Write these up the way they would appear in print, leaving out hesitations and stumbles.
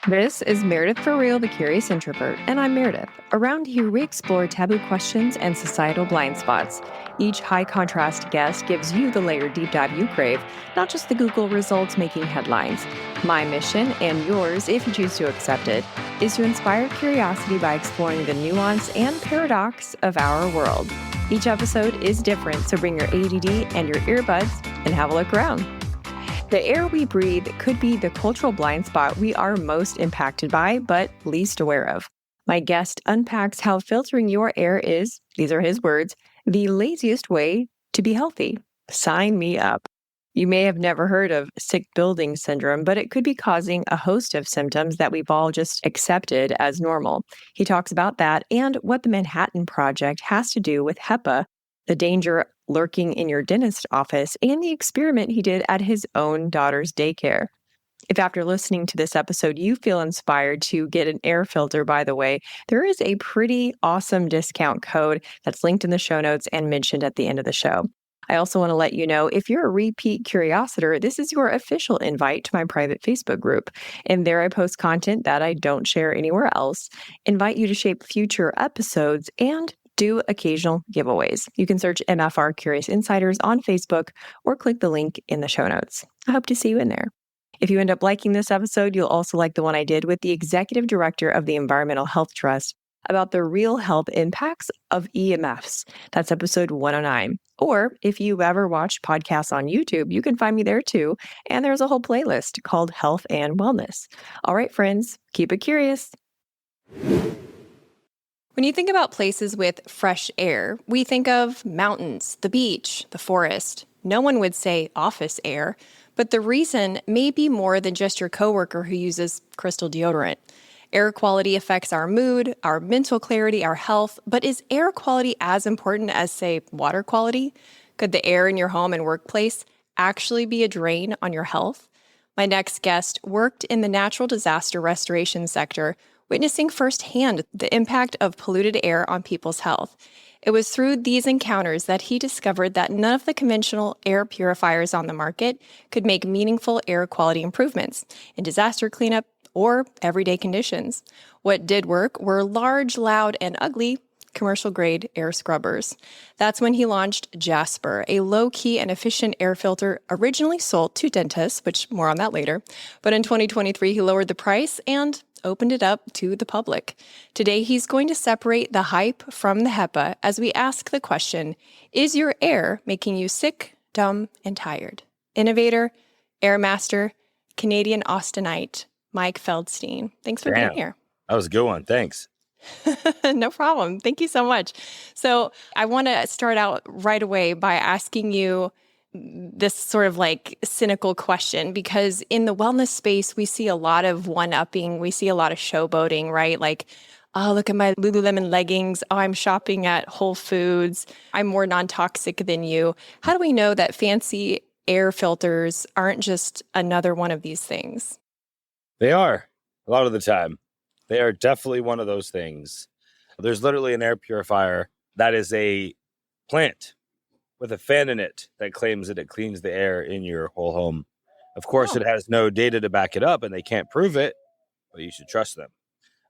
This is Meredith for Real, the Curious Introvert, and I'm Meredith. Around here, we explore taboo questions and societal blind spots. Each high contrast guest gives you the layered deep dive you crave, not just the Google results making headlines. My mission, and yours if you choose to accept it, is to inspire curiosity by exploring the nuance and paradox of our world. Each episode is different, so bring your ADD and your earbuds and have a look around. The air we breathe could be the cultural blind spot we are most impacted by, but least aware of. My guest unpacks how filtering your air is, these are his words, the laziest way to be healthy. Sign me up. You may have never heard of sick building syndrome, but it could be causing a host of symptoms that we've all just accepted as normal. He talks about that and what the Manhattan Project has to do with HEPA, the danger lurking in your dentist's office, and the experiment he did at his own daughter's daycare. If after listening to this episode you feel inspired to get an air filter, by the way, there is a pretty awesome discount code that's linked in the show notes and mentioned at the end of the show. I also want to let you know, if you're a repeat curiositor, this is your official invite to my private Facebook group. And there I post content that I don't share anywhere else, invite you to shape future episodes, and do occasional giveaways. You can search MFR Curious Insiders on Facebook or click the link in the show notes. I hope to see you in there. If you end up liking this episode, you'll also like the one I did with the executive director of the Environmental Health Trust about the real health impacts of EMFs. That's episode 109. Or if you ever watch podcasts on YouTube, you can find me there too. And there's a whole playlist called Health and Wellness. All right, friends, keep it curious. When you think about places with fresh air, we think of mountains, the beach, the forest. No one would say office air, but the reason may be more than just your coworker who uses crystal deodorant. Air quality affects our mood, our mental clarity, our health, but is air quality as important as, say, water quality? Could the air in your home and workplace actually be a drain on your health? My next guest worked in the natural disaster restoration sector, witnessing firsthand the impact of polluted air on people's health. It was through these encounters that he discovered that none of the conventional air purifiers on the market could make meaningful air quality improvements in disaster cleanup or everyday conditions. What did work were large, loud, and ugly commercial-grade air scrubbers. That's when he launched Jaspr, a low-key and efficient air filter originally sold to dentists, which more on that later. But in 2023, he lowered the price and opened it up to the public. Today, he's going to separate the hype from the HEPA as we ask the question, is your air making you sick, dumb, and tired? Innovator, air master, Canadian Austinite, Mike Feldstein. Thanks for being here. That was a good one. Thanks. No problem. Thank you so much. So I want to start out right away by asking you this sort of like cynical question, because in the wellness space, we see a lot of one-upping. We see a lot of showboating, right? Like, oh, look at my Lululemon leggings. Oh, I'm shopping at Whole Foods. I'm more non-toxic than you. How do we know that fancy air filters aren't just another one of these things? They are a lot of the time. They are definitely one of those things. There's literally an air purifier that is a plant with a fan in it that claims that it cleans the air in your whole home. Of course, It has no data to back it up and they can't prove it, but you should trust them.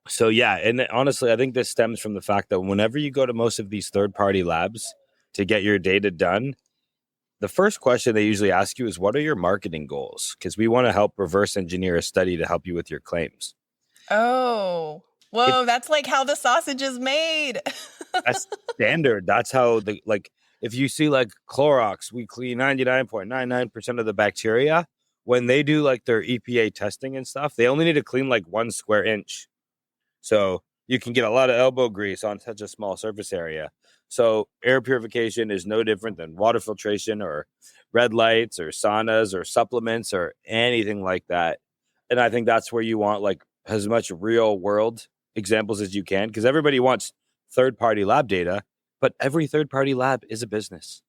So yeah, and honestly, I think this stems from the fact that whenever you go to most of these third-party labs to get your data done, the first question they usually ask you is, what are your marketing goals? Because we want to help reverse engineer a study to help you with your claims. Oh, whoa, that's like how the sausage is made. That's standard. That's how if you see like Clorox, we clean 99.99% of the bacteria. When they do like their EPA testing and stuff, they only need to clean like 1 square inch. So you can get a lot of elbow grease on such a small surface area. So air purification is no different than water filtration or red lights or saunas or supplements or anything like that. And I think that's where you want like as much real world examples as you can, because everybody wants third-party lab data, but every third-party lab is a business.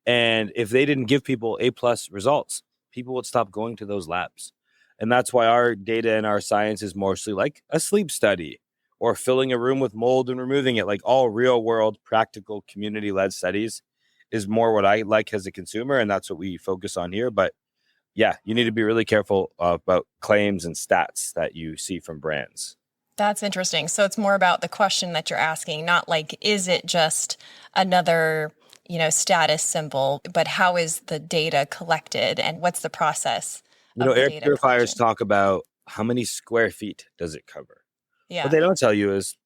And if they didn't give people A+ results, people would stop going to those labs. And that's why our data and our science is mostly like a sleep study or filling a room with mold and removing it. Like all real world, practical, community-led studies is more what I like as a consumer. And that's what we focus on here. But Yeah, you need to be really careful about claims and stats that you see from brands. That's interesting. So it's more about the question that you're asking, not like, is it just another, status symbol, but how is the data collected and what's the process of the Air data purifiers collection? talk about how many square feet does it cover. What Yeah. they don't tell you is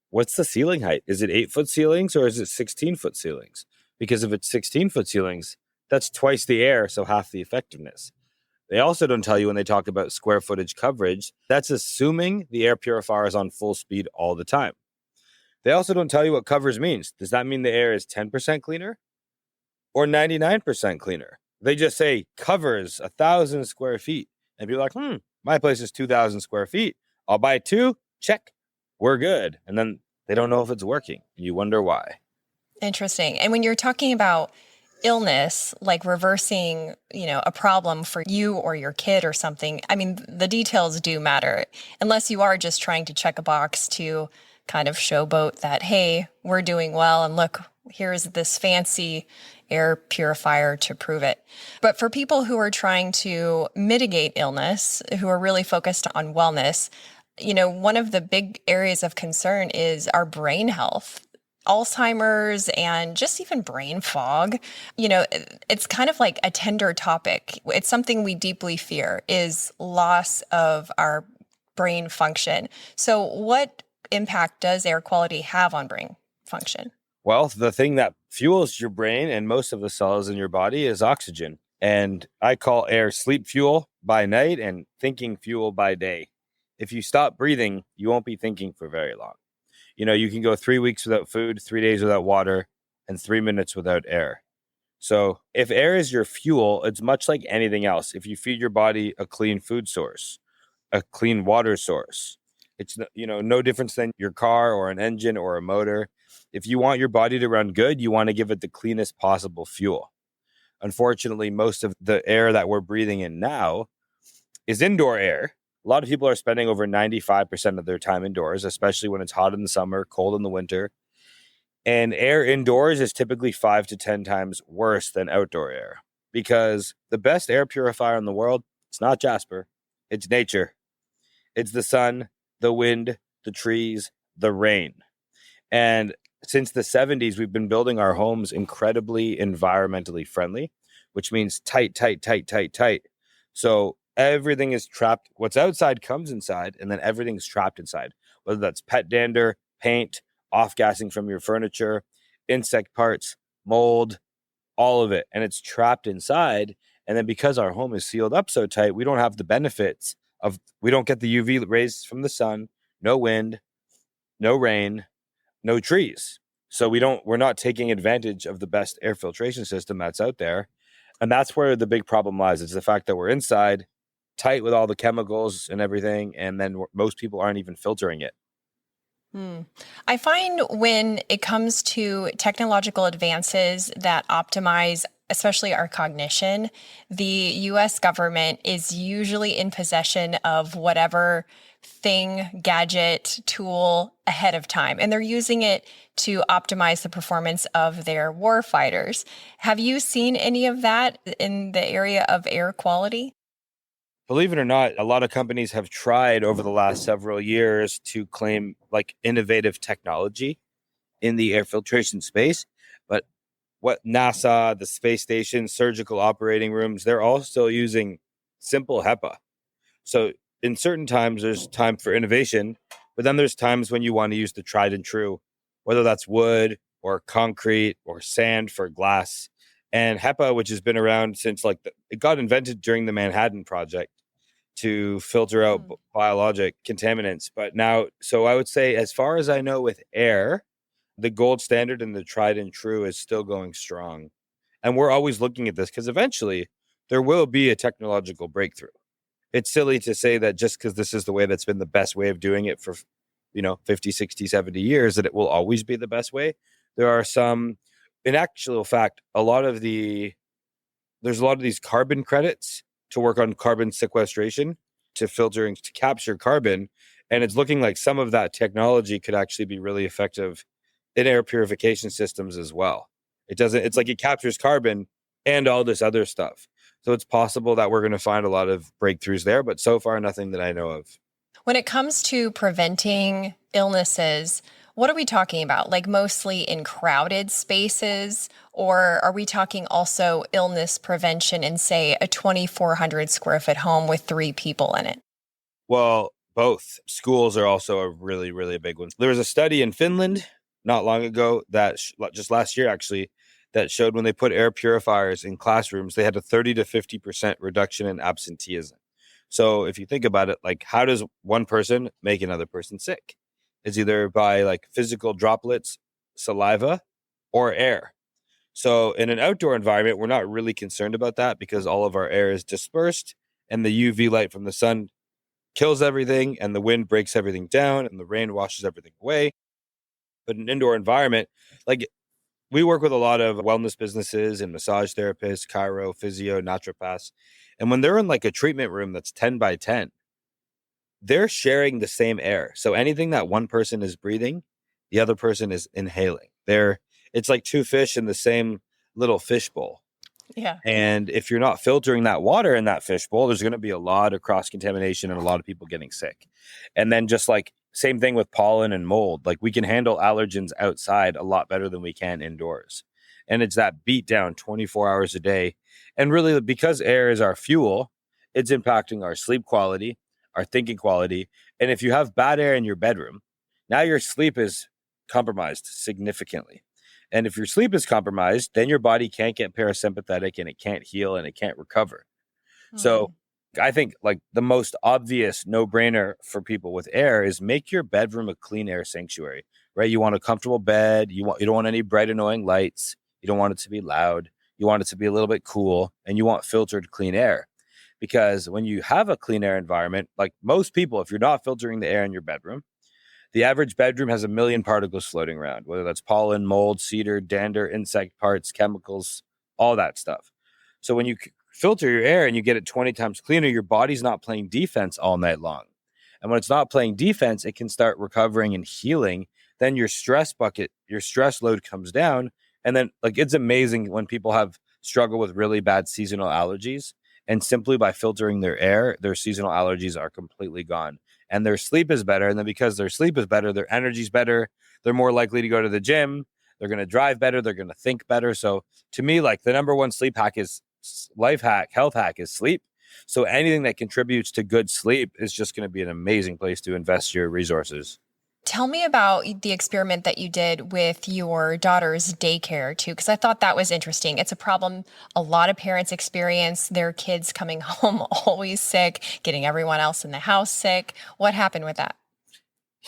what's the ceiling height? Is it 8-foot ceilings or is it 16-foot ceilings? Because if it's 16-foot ceilings, that's twice the air, so half the effectiveness. They also don't tell you when they talk about square footage coverage, that's assuming the air purifier is on full speed all the time. They also don't tell you what covers means. Does that mean the air is 10% cleaner or 99% cleaner? They just say covers 1,000 square feet. And be like, my place is 2,000 square feet. I'll buy two. Check. We're good. And then they don't know if it's working. You wonder why. Interesting. And when you're talking about illness, like reversing, a problem for you or your kid or something, I mean, the details do matter, unless you are just trying to check a box to kind of showboat that, hey, we're doing well. And look, here's this fancy air purifier to prove it. But for people who are trying to mitigate illness, who are really focused on wellness, one of the big areas of concern is our brain health. Alzheimer's and just even brain fog, it's kind of like a tender topic. It's something we deeply fear is loss of our brain function. So what impact does air quality have on brain function? Well, the thing that fuels your brain and most of the cells in your body is oxygen. And I call air sleep fuel by night and thinking fuel by day. If you stop breathing, you won't be thinking for very long. You can go 3 weeks without food, 3 days without water, and 3 minutes without air. So if air is your fuel, it's much like anything else. If you feed your body a clean food source, a clean water source, it's no difference than your car or an engine or a motor. If you want your body to run good, you want to give it the cleanest possible fuel. Unfortunately, most of the air that we're breathing in now is indoor air. A lot of people are spending over 95% of their time indoors, especially when it's hot in the summer, cold in the winter. And air indoors is typically 5 to 10 times worse than outdoor air because the best air purifier in the world, it's not Jaspr, it's nature. It's the sun, the wind, the trees, the rain. And since the 70s, we've been building our homes incredibly environmentally friendly, which means tight, tight, tight, tight, tight. So everything is trapped. What's outside comes inside, and then everything's trapped inside, whether that's pet dander, paint, off-gassing from your furniture, insect parts, mold, all of it. And it's trapped inside. And then because our home is sealed up so tight, we don't have the benefits of, we don't get the UV rays from the sun, no wind, no rain, no trees. So we're not taking advantage of the best air filtration system that's out there. And that's where the big problem lies. It's the fact that we're inside, tight with all the chemicals and everything, and then most people aren't even filtering it. I find when it comes to technological advances that optimize, especially our cognition, the US government is usually in possession of whatever thing, gadget, tool ahead of time, and they're using it to optimize the performance of their war fighters. Have you seen any of that in the area of air quality? Believe it or not, a lot of companies have tried over the last several years to claim like innovative technology in the air filtration space. But what NASA, the space station, surgical operating rooms, they're all still using simple HEPA. So in certain times, there's time for innovation, but then there's times when you want to use the tried and true, whether that's wood or concrete or sand for glass. And HEPA, which has been around since it got invented during the Manhattan Project to filter out biologic contaminants. But now, so I would say, as far as I know with air, the gold standard and the tried and true is still going strong. And we're always looking at this because eventually there will be a technological breakthrough. It's silly to say that just because this is the way that's been the best way of doing it for 50, 60, 70 years, that it will always be the best way. There are some, in actual fact, there's a lot of these carbon credits to work on carbon sequestration, to filter and to capture carbon. And it's looking like some of that technology could actually be really effective in air purification systems as well. It's like it captures carbon and all this other stuff. So it's possible that we're going to find a lot of breakthroughs there, but so far, nothing that I know of. When it comes to preventing illnesses, what are we talking about? Like mostly in crowded spaces, or are we talking also illness prevention in, say, a 2,400 square foot home with three people in it? Well, both. Schools are also a really, really big one. There was a study in Finland not long ago that just last year, actually, that showed when they put air purifiers in classrooms, they had a 30 to 50% reduction in absenteeism. So if you think about it, like how does one person make another person sick? It's either by like physical droplets, saliva, or air. So in an outdoor environment, we're not really concerned about that because all of our air is dispersed and the UV light from the sun kills everything and the wind breaks everything down and the rain washes everything away. But an indoor environment, like we work with a lot of wellness businesses and massage therapists, chiro, physio, naturopaths. And when they're in like a treatment room that's 10 by 10, they're sharing the same air. So anything that one person is breathing, the other person is inhaling. It's like two fish in the same little fishbowl. Yeah. And if you're not filtering that water in that fishbowl, there's going to be a lot of cross contamination and a lot of people getting sick. And then just like same thing with pollen and mold, like we can handle allergens outside a lot better than we can indoors. And it's that beat down 24 hours a day. And really, because air is our fuel, it's impacting our sleep quality, our thinking quality. And if you have bad air in your bedroom, now your sleep is compromised significantly. And if your sleep is compromised, then your body can't get parasympathetic and it can't heal and it can't recover. So I think like the most obvious no-brainer for people with air is make your bedroom a clean air sanctuary, right? You want a comfortable bed. You don't want any bright, annoying lights. You don't want it to be loud. You want it to be a little bit cool, and you want filtered clean air. Because when you have a clean air environment, like most people, if you're not filtering the air in your bedroom, the average bedroom has 1 million particles floating around, whether that's pollen, mold, cedar, dander, insect parts, chemicals, all that stuff. So when you filter your air and you get it 20 times cleaner, your body's not playing defense all night long. And when it's not playing defense, it can start recovering and healing. Then your stress load comes down. And then like it's amazing when people have struggle with really bad seasonal allergies. And simply by filtering their air, their seasonal allergies are completely gone. And their sleep is better. And then because their sleep is better, their energy's better. They're more likely to go to the gym. They're going to drive better. They're going to think better. So to me, like the number one sleep hack is health hack is sleep. So anything that contributes to good sleep is just going to be an amazing place to invest your resources. Tell me about the experiment that you did with your daughter's daycare, too, because I thought that was interesting. It's a problem a lot of parents experience, their kids coming home always sick, getting everyone else in the house sick. What happened with that?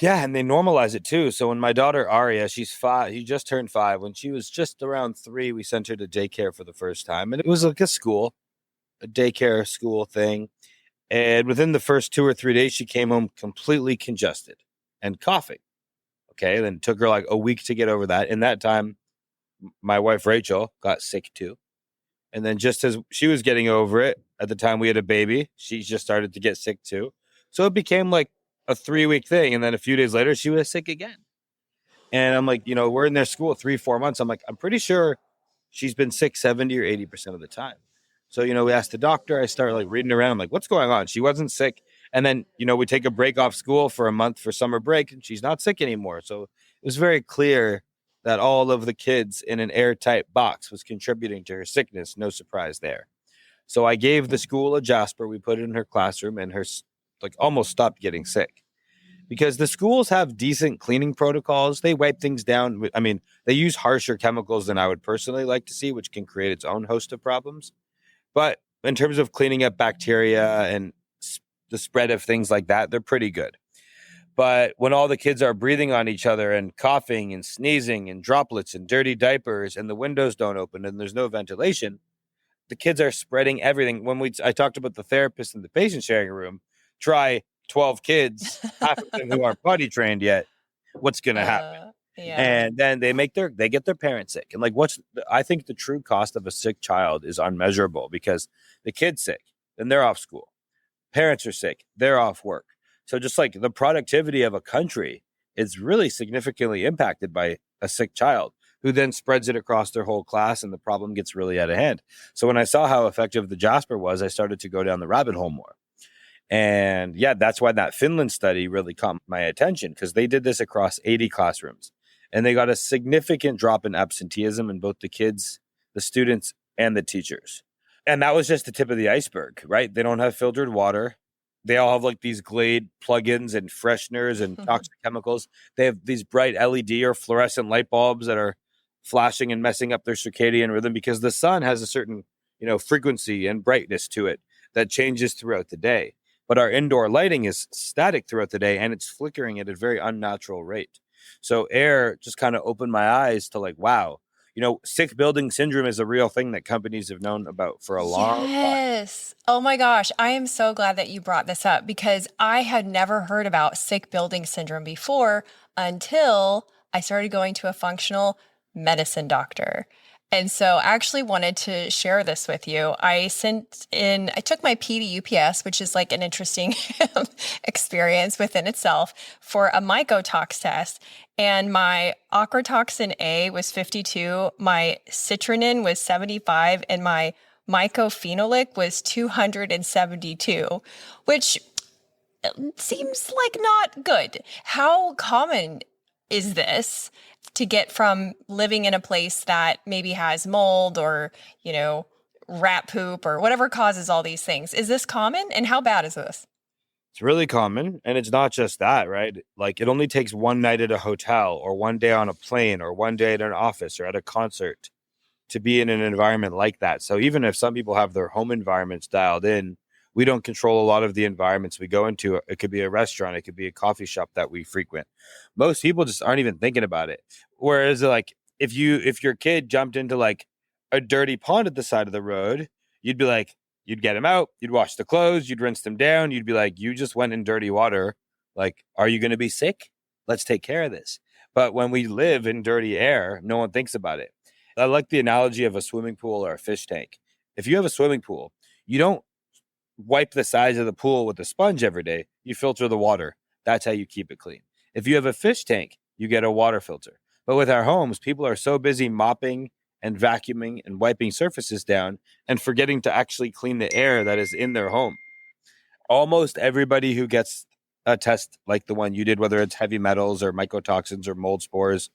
Yeah, and they normalize it too. So when my daughter Aria, she's 5, she just turned 5. When she was just around 3, we sent her to daycare for the first time. And it was like a daycare school thing. And within the first 2 or 3 days, she came home completely congested and coughing. Okay, then it took her like a week to get over that. In that time, my wife Rachel got sick too. And then just as she was getting over it, at the time we had a baby, she just started to get sick too. So it became like a 3-week thing. And then a few days later, she was sick again. And I'm like, we're in their school 3-4 months. I'm like, I'm pretty sure she's been sick 70 or 80% of the time. So, we asked the doctor. I started like reading around. I'm like, what's going on? She wasn't sick. And then, we take a break off school for a month for summer break and she's not sick anymore. So it was very clear that all of the kids in an airtight box was contributing to her sickness. No surprise there. So I gave the school a Jaspr. We put it in her classroom and her like almost stopped getting sick. Because the schools have decent cleaning protocols. They wipe things down. I mean, they use harsher chemicals than I would personally like to see, which can create its own host of problems. But in terms of cleaning up bacteria and the spread of things like that, they're pretty good. But when all the kids are breathing on each other and coughing and sneezing and droplets and dirty diapers and the windows don't open and there's no ventilation, the kids are spreading everything. I talked about the therapist in the patient sharing room, try 12 kids, half of them who aren't potty trained yet, what's going to happen? Yeah. And then they get their parents sick. And like, I think the true cost of a sick child is unmeasurable because the kid's sick, then they're off school. Parents are sick, they're off work. So just like the productivity of a country is really significantly impacted by a sick child who then spreads it across their whole class, and the problem gets really out of hand. So when I saw how effective the Jaspr was, I started to go down the rabbit hole more. And yeah, that's why that Finland study really caught my attention, because they did this across 80 classrooms and they got a significant drop in absenteeism in both the kids, the students, and the teachers. And that was just the tip of the iceberg, right? They don't have filtered water. They all have like these Glade plugins and fresheners and toxic chemicals. They have these bright LED or fluorescent light bulbs that are flashing and messing up their circadian rhythm, because the sun has a certain, frequency and brightness to it that changes throughout the day. But our indoor lighting is static throughout the day, and it's flickering at a very unnatural rate. So air just kind of opened my eyes to like, wow, sick building syndrome is a real thing that companies have known about for a long time. Yes. Oh my gosh. I am so glad that you brought this up, because I had never heard about sick building syndrome before until I started going to a functional medicine doctor. And so I actually wanted to share this with you. I took my PDUPS, which is like an interesting experience within itself, for a mycotox test. And my ochratoxin A was 52, my citrinin was 75, and my mycophenolic was 272, which seems like not good. How common is this to get from living in a place that maybe has mold or, rat poop or whatever causes all these things? Is this common? And how bad is this? It's really common. And it's not just that, right? Like, it only takes one night at a hotel or one day on a plane or one day at an office or at a concert to be in an environment like that. So even if some people have their home environments dialed in, we don't control a lot of the environments we go into. It could be a restaurant. It could be a coffee shop that we frequent. Most people just aren't even thinking about it. Whereas like if your kid jumped into like a dirty pond at the side of the road, you'd be like, you'd get him out, you'd wash the clothes, you'd rinse them down. You'd be like, you just went in dirty water. Like, are you going to be sick? Let's take care of this. But when we live in dirty air, no one thinks about it. I like the analogy of a swimming pool or a fish tank. If you have a swimming pool, you don't wipe the sides of the pool with a sponge every day. You filter the water. That's how you keep it clean. If you have a fish tank, you get a water filter. But with our homes, people are so busy mopping and vacuuming and wiping surfaces down and forgetting to actually clean the air that is in their home. Almost everybody who gets a test like the one you did, whether it's heavy metals or mycotoxins or mold spores,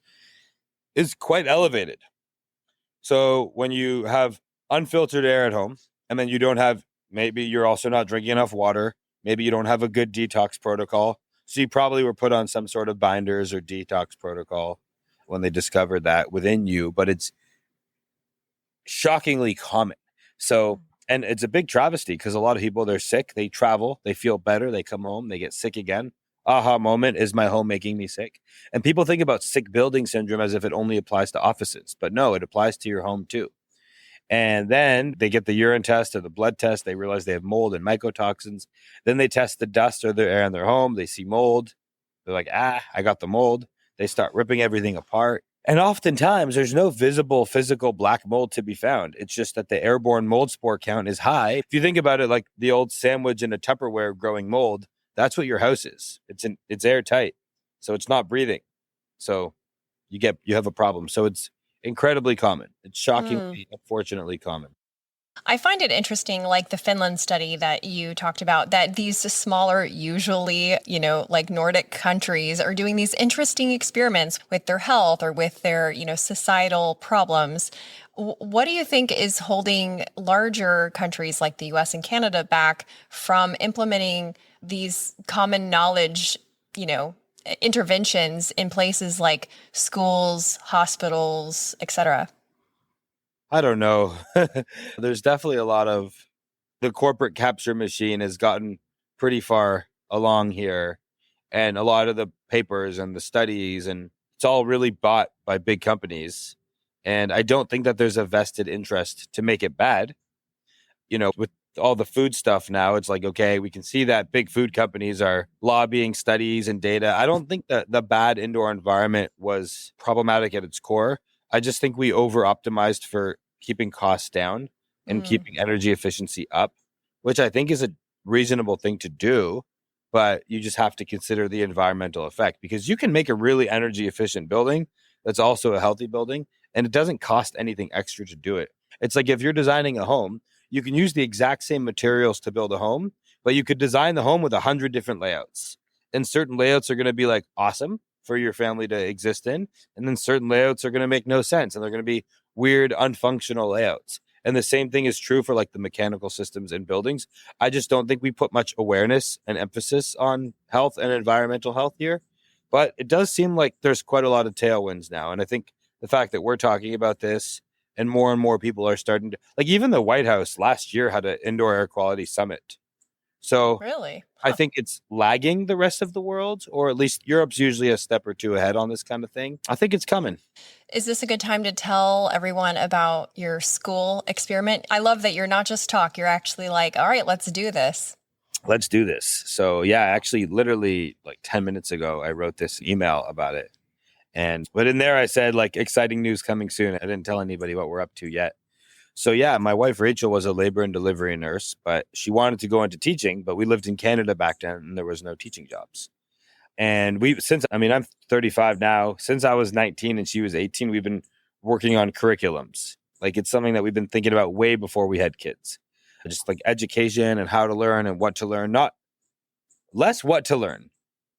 is quite elevated. So when you have unfiltered air at home, and then you don't have, maybe you're also not drinking enough water, maybe you don't have a good detox protocol. So you probably were put on some sort of binders or detox protocol when they discovered that within you, but it's shockingly common. So, and it's a big travesty because a lot of people, they're sick, they travel, they feel better, they come home, they get sick again. Aha moment, is my home making me sick? And people think about sick building syndrome as if it only applies to offices, but no, it applies to your home too. And then they get the urine test or the blood test. They realize they have mold and mycotoxins. Then they test the dust or the air in their home. They see mold. They're like, I got the mold. They start ripping everything apart. And oftentimes there's no visible physical black mold to be found. It's just that the airborne mold spore count is high. If you think about it, like the old sandwich in a Tupperware growing mold, that's what your house is. It's airtight. So it's not breathing. So you have a problem. So it's incredibly common. It's shockingly, unfortunately common. I find it interesting, like the Finland study that you talked about, that these smaller, usually, like Nordic countries are doing these interesting experiments with their health or with their, societal problems. What do you think is holding larger countries like the US and Canada back from implementing these common knowledge, interventions in places like schools, hospitals, etc.? I don't know. There's definitely a lot of the corporate capture machine has gotten pretty far along here, and a lot of the papers and the studies, and it's all really bought by big companies. And I don't think that there's a vested interest to make it bad. With all the food stuff now, it's like, okay, we can see that big food companies are lobbying studies and data. I don't think that the bad indoor environment was problematic at its core. I just think we over optimized for keeping costs down and keeping energy efficiency up, which I think is a reasonable thing to do. But you just have to consider the environmental effect, because you can make a really energy efficient building that's also a healthy building and it doesn't cost anything extra to do it. It's like if you're designing a home, you can use the exact same materials to build a home, but you could design the home with 100 different layouts. And certain layouts are going to be like awesome for your family to exist in. And then certain layouts are going to make no sense. And they're going to be weird, unfunctional layouts. And the same thing is true for like the mechanical systems in buildings. I just don't think we put much awareness and emphasis on health and environmental health here. But it does seem like there's quite a lot of tailwinds now. And I think the fact that we're talking about this and more people are starting to, like, even the White House last year had an indoor air quality summit. So Really? I think it's lagging the rest of the world, or at least Europe's usually a step or two ahead on this kind of thing. I think it's coming. Is this a good time to tell everyone about your school experiment? I love that you're not just talk, you're actually like, all right, let's do this. Let's do this. So yeah, actually literally like 10 minutes ago, I wrote this email about it. But in there I said like exciting news coming soon. I didn't tell anybody what we're up to yet. So yeah, my wife Rachel was a labor and delivery nurse, but she wanted to go into teaching, but we lived in Canada back then and there was no teaching jobs. And I'm 35 now, since I was 19 and she was 18, we've been working on curriculums. Like it's something that we've been thinking about way before we had kids. Just like education and how to learn and what to learn, not less what to learn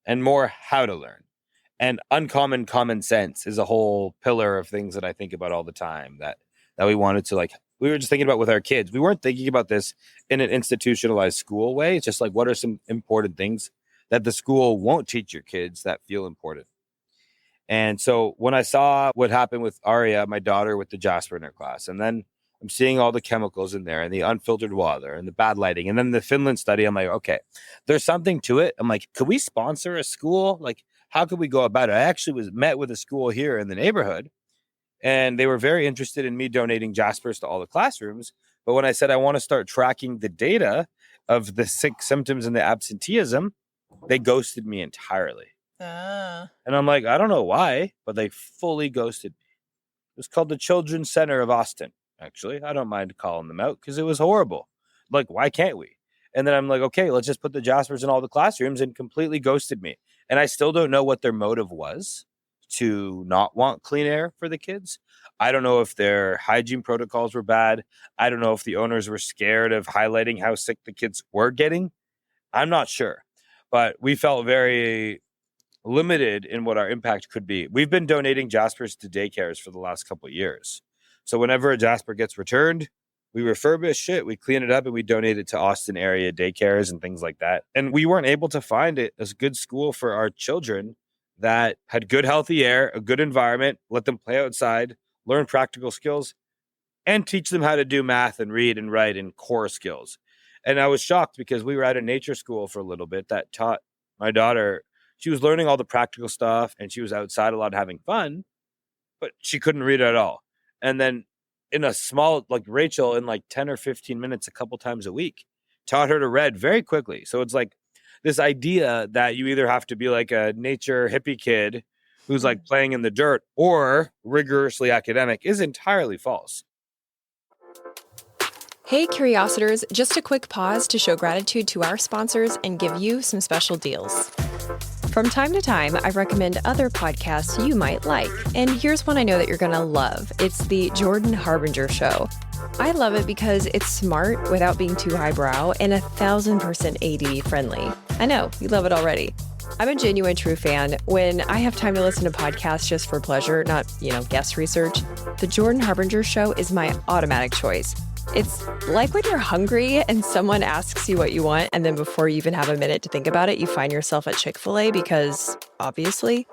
and more how to learn. And uncommon common sense is a whole pillar of things that I think about all the time that we wanted to, like, we were just thinking about with our kids. We weren't thinking about this in an institutionalized school way. It's just like, what are some important things that the school won't teach your kids that feel important? And so when I saw what happened with Aria, my daughter, with the Jaspr in her class, and then I'm seeing all the chemicals in there and the unfiltered water and the bad lighting, and then the Finland study, I'm like, okay, there's something to it. I'm like, could we sponsor a school? Like, how could we go about it? I actually met with a school here in the neighborhood, and they were very interested in me donating Jaspers to all the classrooms. But when I said I want to start tracking the data of the sick symptoms and the absenteeism, they ghosted me entirely. And I'm like, I don't know why, but they fully ghosted me. It was called the Children's Center of Austin, actually. I don't mind calling them out because it was horrible. Like, why can't we? And then I'm like, okay, let's just put the Jaspers in all the classrooms, and completely ghosted me. And I still don't know what their motive was to not want clean air for the kids. I don't know if their hygiene protocols were bad. I don't know if the owners were scared of highlighting how sick the kids were getting. I'm not sure. But we felt very limited in what our impact could be. We've been donating Jaspers to daycares for the last couple of years. So whenever a Jaspr gets returned, we refurbish it, we clean it up, and we donate it to Austin area daycares and things like that. And we weren't able to find it as a good school for our children that had good, healthy air, a good environment, let them play outside, learn practical skills, and teach them how to do math and read and write and core skills. And I was shocked because we were at a nature school for a little bit that taught my daughter. She was learning all the practical stuff and she was outside a lot having fun, but she couldn't read at all. And then in a small, like Rachel, in like 10 or 15 minutes, a couple times a week, taught her to read very quickly. So it's like this idea that you either have to be like a nature hippie kid who's like playing in the dirt or rigorously academic is entirely false. Hey, Curiositors, just a quick pause to show gratitude to our sponsors and give you some special deals. From time to time, I recommend other podcasts you might like, and here's one I know that you're going to love. It's the Jordan Harbinger Show. I love it because it's smart without being too highbrow and 1,000% AD friendly. I know, you love it already. I'm a genuine true fan. When I have time to listen to podcasts just for pleasure, not, guest research, the Jordan Harbinger Show is my automatic choice. It's like when you're hungry and someone asks you what you want, and then before you even have a minute to think about it, you find yourself at Chick-fil-A because, obviously,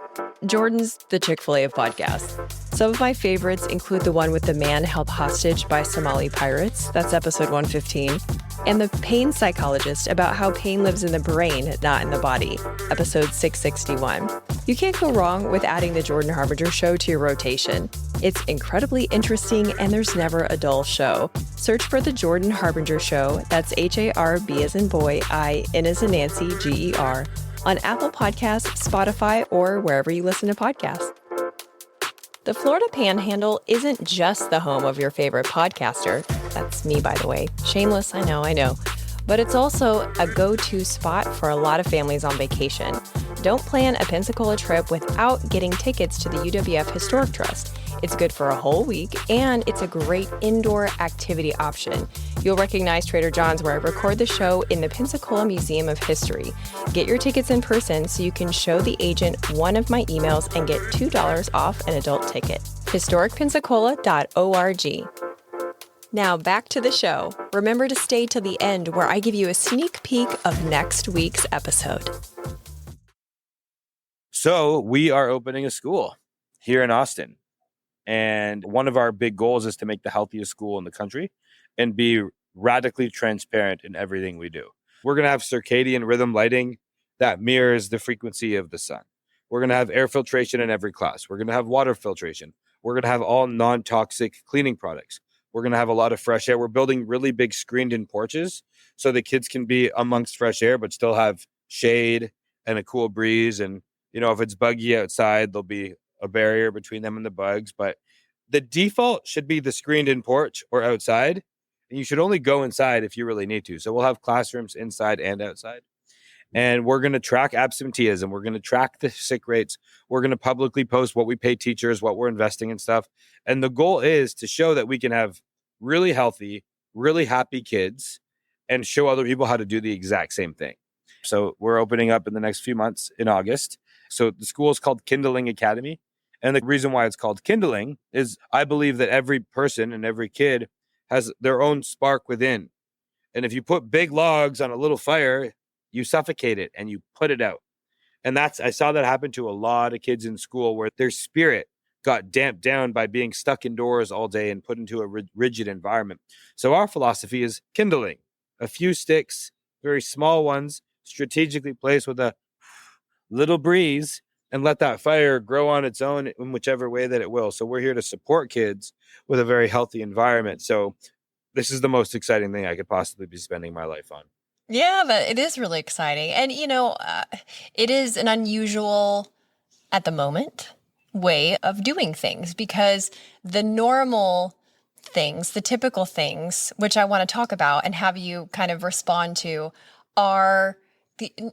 Jordan's the Chick-fil-A of podcasts. Some of my favorites include the one with the man held hostage by Somali pirates, that's episode 115, and the pain psychologist about how pain lives in the brain, not in the body, episode 661. You can't go wrong with adding the Jordan Harbinger Show to your rotation. It's incredibly interesting, and there's never a dull show. Search for the Jordan Harbinger Show, that's HARB as in boy, I, N as in Nancy, GER, on Apple Podcasts, Spotify, or wherever you listen to podcasts. The Florida Panhandle isn't just the home of your favorite podcaster. That's me, by the way. Shameless, I know. But it's also a go-to spot for a lot of families on vacation. Don't plan a Pensacola trip without getting tickets to the UWF Historic Trust. It's good for a whole week, and it's a great indoor activity option. You'll recognize Trader John's where I record the show in the Pensacola Museum of History. Get your tickets in person so you can show the agent one of my emails and get $2 off an adult ticket. historicpensacola.org. Now back to the show. Remember to stay till the end where I give you a sneak peek of next week's episode. So we are opening a school here in Austin. And one of our big goals is to make the healthiest school in the country and be radically transparent in everything we do. We're going to have circadian rhythm lighting that mirrors the frequency of the sun. We're going to have air filtration in every class. We're going to have water filtration. We're going to have all non-toxic cleaning products. We're going to have a lot of fresh air. We're building really big screened-in porches so the kids can be amongst fresh air but still have shade and a cool breeze. And, you know, if it's buggy outside, there'll be a barrier between them and the bugs. But the default should be the screened-in porch or outside. And you should only go inside if you really need to. So we'll have classrooms inside and outside. And we're going to track absenteeism. We're going to track the sick rates. We're going to publicly post what we pay teachers, what we're investing in stuff. And the goal is to show that we can have really healthy, really happy kids and show other people how to do the exact same thing. So we're opening up in the next few months in August. So the school is called Kindling Academy. And the reason why it's called Kindling is I believe that every person and every kid has their own spark within. And if you put big logs on a little fire, you suffocate it and you put it out. And I saw that happen to a lot of kids in school where their spirit got damped down by being stuck indoors all day and put into a rigid environment. So our philosophy is kindling. A few sticks, very small ones, strategically placed with a little breeze, and let that fire grow on its own in whichever way that it will. So we're here to support kids with a very healthy environment. So this is the most exciting thing I could possibly be spending my life on. Yeah, it is really exciting. And, it is an unusual, at the moment, way of doing things because the normal things, the typical things, which I want to talk about and have you kind of respond to, are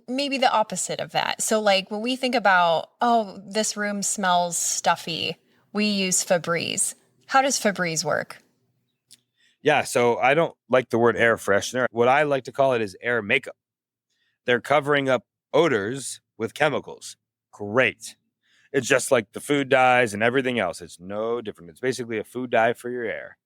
maybe the opposite of that. So like when we think about, oh, this room smells stuffy, we use Febreze. How does Febreze work? Yeah, so I don't like the word air freshener. What I like to call it is air makeup. They're covering up odors with chemicals. Great. It's just like the food dyes and everything else. It's no different. It's basically a food dye for your air.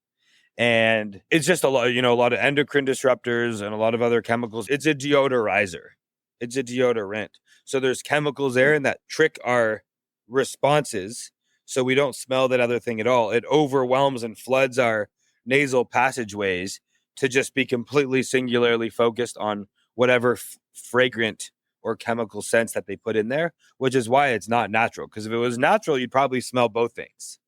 And it's just a lot of endocrine disruptors and a lot of other chemicals. It's a deodorizer. It's a deodorant. So there's chemicals there and that trick our responses so we don't smell that other thing at all. It overwhelms and floods our nasal passageways to just be completely singularly focused on whatever fragrant or chemical scents that they put in there, which is why it's not natural. Because if it was natural, you'd probably smell both things.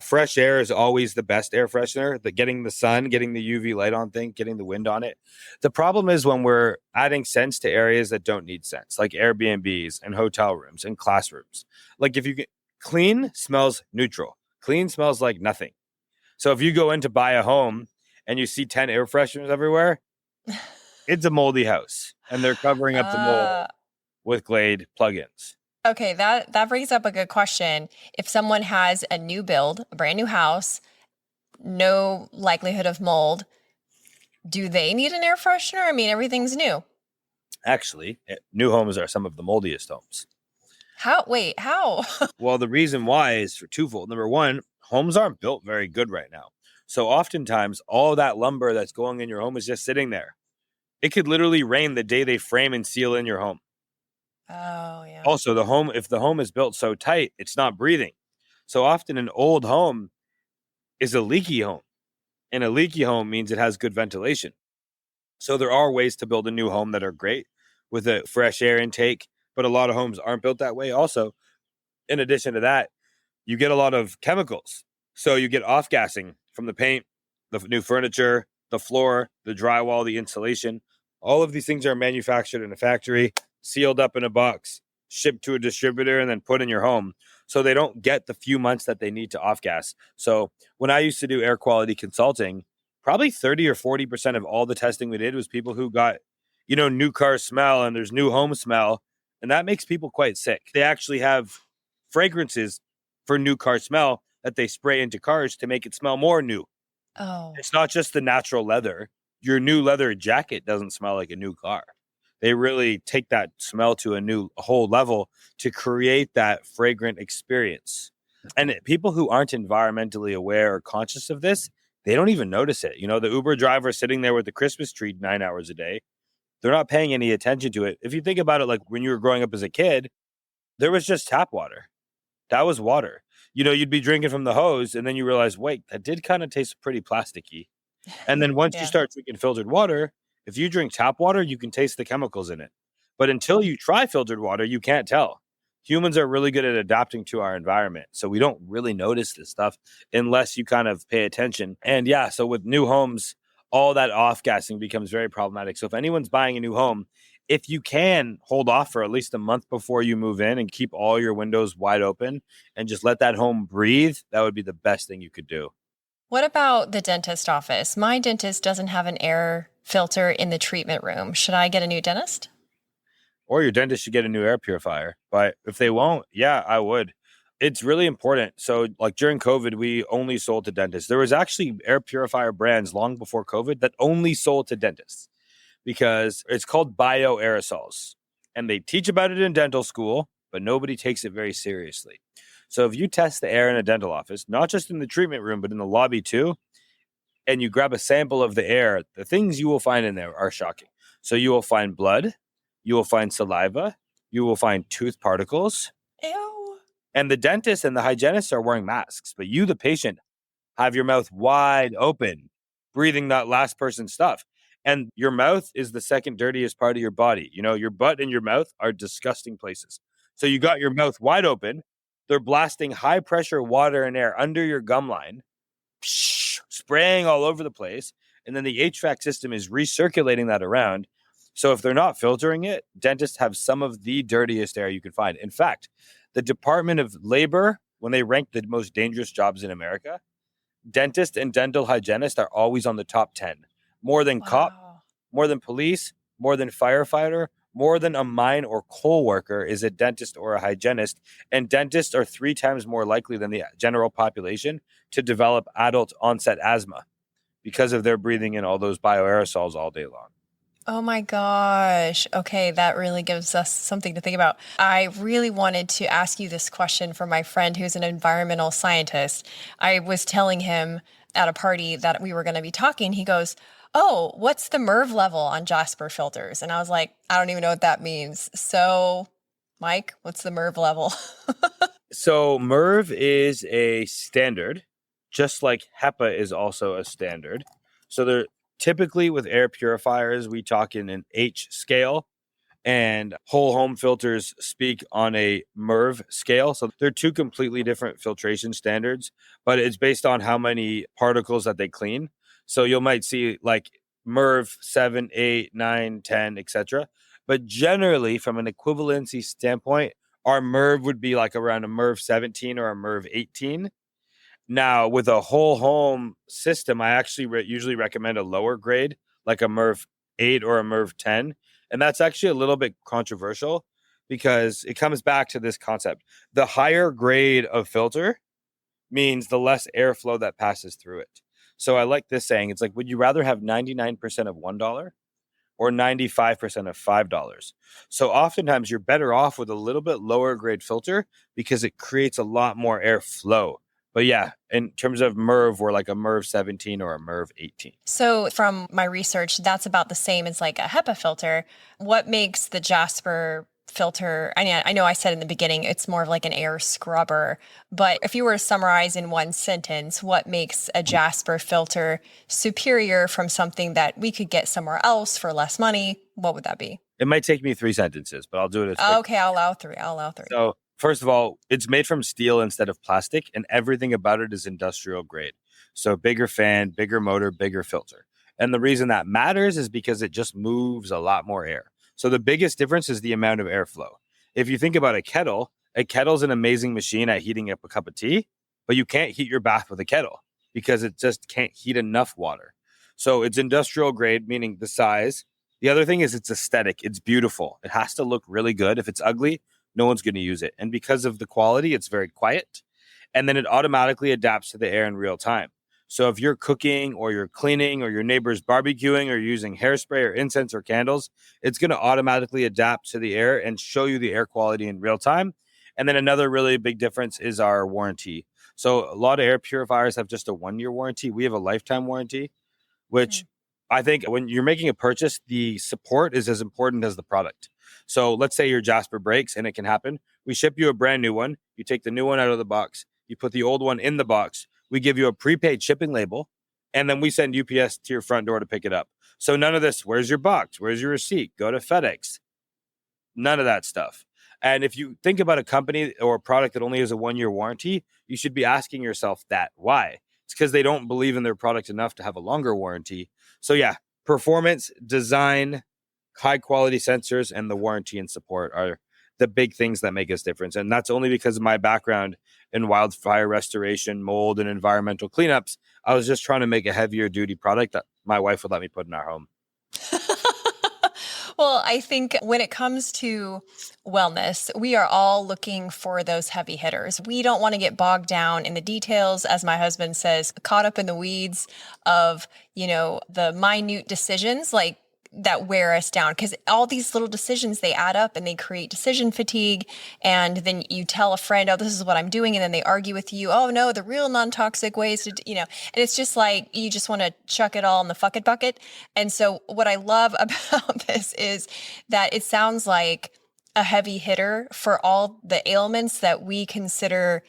Fresh air is always the best air freshener. Getting the sun, getting the UV light on thing, getting the wind on it. The problem is when we're adding scents to areas that don't need scents, like Airbnbs and hotel rooms and classrooms. Like if you get clean smells neutral. Clean smells like nothing. So if you go in to buy a home and you see 10 air fresheners everywhere, it's a moldy house and they're covering up the mold with Glade plugins. Okay, that brings up a good question. If someone has a new build, a brand new house, no likelihood of mold, do they need an air freshener? I mean, everything's new. Actually, new homes are some of the moldiest homes. How? Wait, how? Well, the reason why is for twofold. Number one, homes aren't built very good right now. So oftentimes, all that lumber that's going in your home is just sitting there. It could literally rain the day they frame and seal in your home. Oh, yeah. Also, if the home is built so tight, it's not breathing. So often an old home is a leaky home. And a leaky home means it has good ventilation. So there are ways to build a new home that are great with a fresh air intake, but a lot of homes aren't built that way. Also, in addition to that, you get a lot of chemicals. So you get off-gassing from the paint, the new furniture, the floor, the drywall, the insulation. All of these things are manufactured in a factory, sealed up in a box, shipped to a distributor, and then put in your home. So they don't get the few months that they need to off-gas. So when I used to do air quality consulting, probably 30 or 40% of all the testing we did was people who got, new car smell and there's new home smell. And that makes people quite sick. They actually have fragrances for new car smell that they spray into cars to make it smell more new. Oh, It's not just the natural leather. Your new leather jacket doesn't smell like a new car. They really take that smell to a whole level to create that fragrant experience. And people who aren't environmentally aware or conscious of this, they don't even notice it. The Uber driver sitting there with the Christmas tree 9 hours a day, they're not paying any attention to it. If you think about it, like when you were growing up as a kid, there was just tap water. That was water. You'd be drinking from the hose and then you realize, wait, that did kind of taste pretty plasticky. And then once you yeah. start drinking filtered water, if you drink tap water, you can taste the chemicals in it. But until you try filtered water, you can't tell. Humans are really good at adapting to our environment. So we don't really notice this stuff unless you kind of pay attention. And yeah, so with new homes, all that off-gassing becomes very problematic. So if anyone's buying a new home, if you can hold off for at least a month before you move in and keep all your windows wide open and just let that home breathe, that would be the best thing you could do. What about the dentist office? My dentist doesn't have an air filter in the treatment room. Should I get a new dentist? Or your dentist should get a new air purifier. But if they won't, yeah, I would. It's really important. So like during COVID, we only sold to dentists. There was actually air purifier brands long before COVID that only sold to dentists because it's called Aerosols. And they teach about it in dental school, but nobody takes it very seriously. So if you test the air in a dental office, not just in the treatment room, but in the lobby too, and you grab a sample of the air, the things you will find in there are shocking. So you will find blood, you will find saliva, you will find tooth particles. Ew. And the dentist and the hygienists are wearing masks, but you, the patient, have your mouth wide open, breathing that last person's stuff. And your mouth is the second dirtiest part of your body. Your butt and your mouth are disgusting places. So you got your mouth wide open. They're blasting high pressure water and air under your gum line, spraying all over the place. And then the HVAC system is recirculating that around. So if they're not filtering it, dentists have some of the dirtiest air you can find. In fact, the Department of Labor, when they rank the most dangerous jobs in America, dentists and dental hygienists are always on the top 10. More than cop, Wow. more than police, more than firefighter, more than a mine or coal worker is a dentist or a hygienist. And dentists are 3 times more likely than the general population to develop adult onset asthma because of their breathing in all those bioaerosols all day long. Oh my gosh. Okay, that really gives us something to think about. I really wanted to ask you this question from my friend who's an environmental scientist. I was telling him at a party that we were going to be talking. He goes, "Oh, what's the MERV level on Jaspr filters?" And I was like, I don't even know what that means. So, Mike, what's the MERV level? So MERV is a standard, just like HEPA is also a standard. So they're typically with air purifiers, we talk in an H scale, and whole home filters speak on a MERV scale. So they're 2 completely different filtration standards, but it's based on how many particles that they clean. So you might see like MERV 7, 8, 9, 10, etc. But generally, from an equivalency standpoint, our MERV would be like around a MERV 17 or a MERV 18. Now, with a whole home system, I actually usually recommend a lower grade, like a MERV 8 or a MERV 10. And that's actually a little bit controversial because it comes back to this concept. The higher grade of filter means the less airflow that passes through it. So I like this saying. It's like, would you rather have 99% of $1 or 95% of $5? So oftentimes you're better off with a little bit lower grade filter because it creates a lot more airflow. But yeah, in terms of MERV, we're like a MERV 17 or a MERV 18. So from my research, that's about the same as like a HEPA filter. What makes the Jaspr filter? I know I said in the beginning, it's more of like an air scrubber, but if you were to summarize in one sentence, what makes a Jaspr filter superior from something that we could get somewhere else for less money? What would that be? It might take me 3 sentences, but I'll do it as quick. Okay, I'll allow 3. So first of all, it's made from steel instead of plastic, and everything about it is industrial grade. So bigger fan, bigger motor, bigger filter. And the reason that matters is because it just moves a lot more air. So the biggest difference is the amount of airflow. If you think about a kettle's an amazing machine at heating up a cup of tea, but you can't heat your bath with a kettle because it just can't heat enough water. So it's industrial grade, meaning the size. The other thing is it's aesthetic. It's beautiful. It has to look really good. If it's ugly, no one's going to use it. And because of the quality, it's very quiet. and then it automatically adapts to the air in real time. So if you're cooking or you're cleaning or your neighbor's barbecuing or using hairspray or incense or candles, it's going to automatically adapt to the air and show you the air quality in real time. And then another really big difference is our warranty. So a lot of air purifiers have just a 1-year warranty. We have a lifetime warranty, which I think when you're making a purchase, the support is as important as the product. So let's say your Jaspr breaks, and it can happen. We ship you a brand new one. You take the new one out of the box. You put the old one in the box. We give you a prepaid shipping label, and then we send UPS to your front door to pick it up. So none of this, where's your box? Where's your receipt? Go to FedEx. None of that stuff. And if you think about a company or a product that only has a 1-year warranty, you should be asking yourself that. Why? It's because they don't believe in their product enough to have a longer warranty. So yeah, performance, design, high quality sensors, and the warranty and support are the big things that make us different. And that's only because of my background in wildfire restoration, mold, and environmental cleanups. I was just trying to make a heavier duty product that my wife would let me put in our home. Well, I think when it comes to wellness, we are all looking for those heavy hitters. We don't want to get bogged down in the details, as my husband says, caught up in the weeds of, the minute decisions like that wear us down, because all these little decisions, they add up and they create decision fatigue. And then you tell a friend, oh, this is what I'm doing. And then they argue with you. Oh, no, the real non-toxic ways to, and it's just like, you just want to chuck it all in the fuck it bucket. And so what I love about this is that it sounds like a heavy hitter for all the ailments that we consider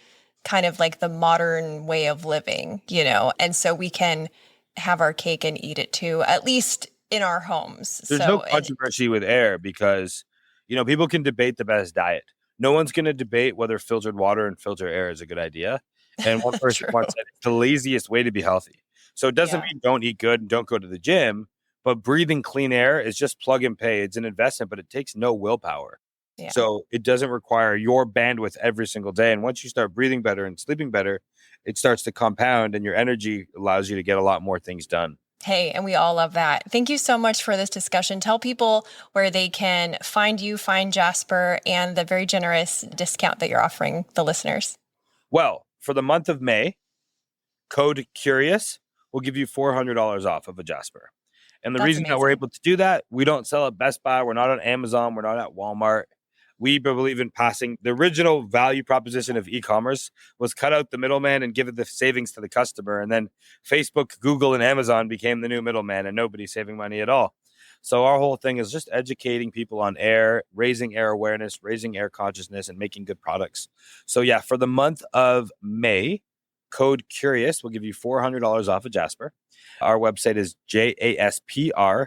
kind of like the modern way of living, and so we can have our cake and eat it too, at least in our homes. There's no controversy with air because, people can debate the best diet. No one's going to debate whether filtered water and filtered air is a good idea. And one person once said it's the laziest way to be healthy. So it doesn't mean don't eat good and don't go to the gym, but breathing clean air is just plug and pay. It's an investment, but it takes no willpower. Yeah. So it doesn't require your bandwidth every single day. And once you start breathing better and sleeping better, it starts to compound and your energy allows you to get a lot more things done. Hey, and we all love that. Thank you so much for this discussion. Tell people where they can find you, find Jaspr, and the very generous discount that you're offering the listeners. Well, for the month of May, code CURIOUS will give you $400 off of a Jaspr. And the reason that we're able to do that, we don't sell at Best Buy. We're not on Amazon. We're not at Walmart. We believe in passing the original value proposition of e-commerce was cut out the middleman and give it the savings to the customer. And then Facebook, Google, and Amazon became the new middleman and nobody's saving money at all. So our whole thing is just educating people on air, raising air awareness, raising air consciousness, and making good products. So yeah, for the month of May, code CURIOUS will give you $400 off of Jaspr. Our website is jaspr.co.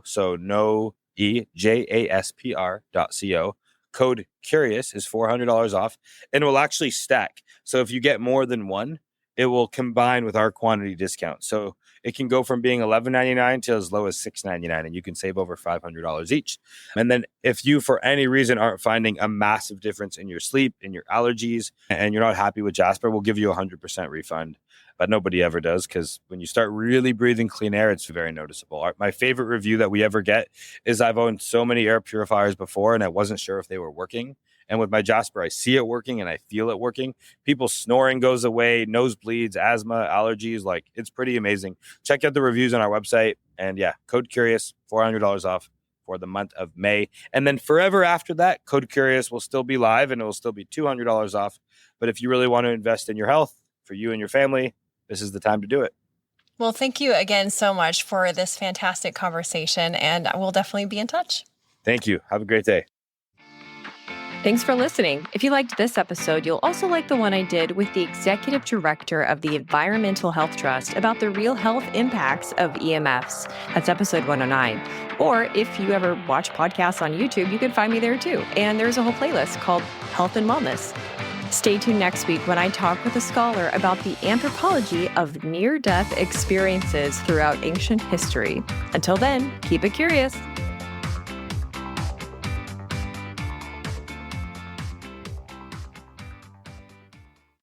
So no jaspr.co. Code CURIOUS is $400 off and it will actually stack. So if you get more than one, it will combine with our quantity discount. So it can go from being $11.99 to as low as $6.99, and you can save over $500 each. And then if you, for any reason, aren't finding a massive difference in your sleep, in your allergies, and you're not happy with Jaspr, we'll give you a 100% refund. But nobody ever does, because when you start really breathing clean air, it's very noticeable. My favorite review that we ever get is I've owned so many air purifiers before, and I wasn't sure if they were working. And with my Jaspr, I see it working and I feel it working. People snoring goes away, nosebleeds, asthma, allergies. Like, it's pretty amazing. Check out the reviews on our website. And yeah, code CURIOUS, $400 off for the month of May. And then forever after that, code CURIOUS will still be live and it will still be $200 off. But if you really want to invest in your health for you and your family, this is the time to do it. Well, thank you again so much for this fantastic conversation, and we'll definitely be in touch. Thank you. Have a great day. Thanks for listening. If you liked this episode, you'll also like the one I did with the Executive Director of the Environmental Health Trust about the real health impacts of EMFs. That's episode 109. Or if you ever watch podcasts on YouTube, you can find me there too. And there's a whole playlist called Health and Wellness. Stay tuned next week when I talk with a scholar about the anthropology of near-death experiences throughout ancient history. Until then, keep it curious.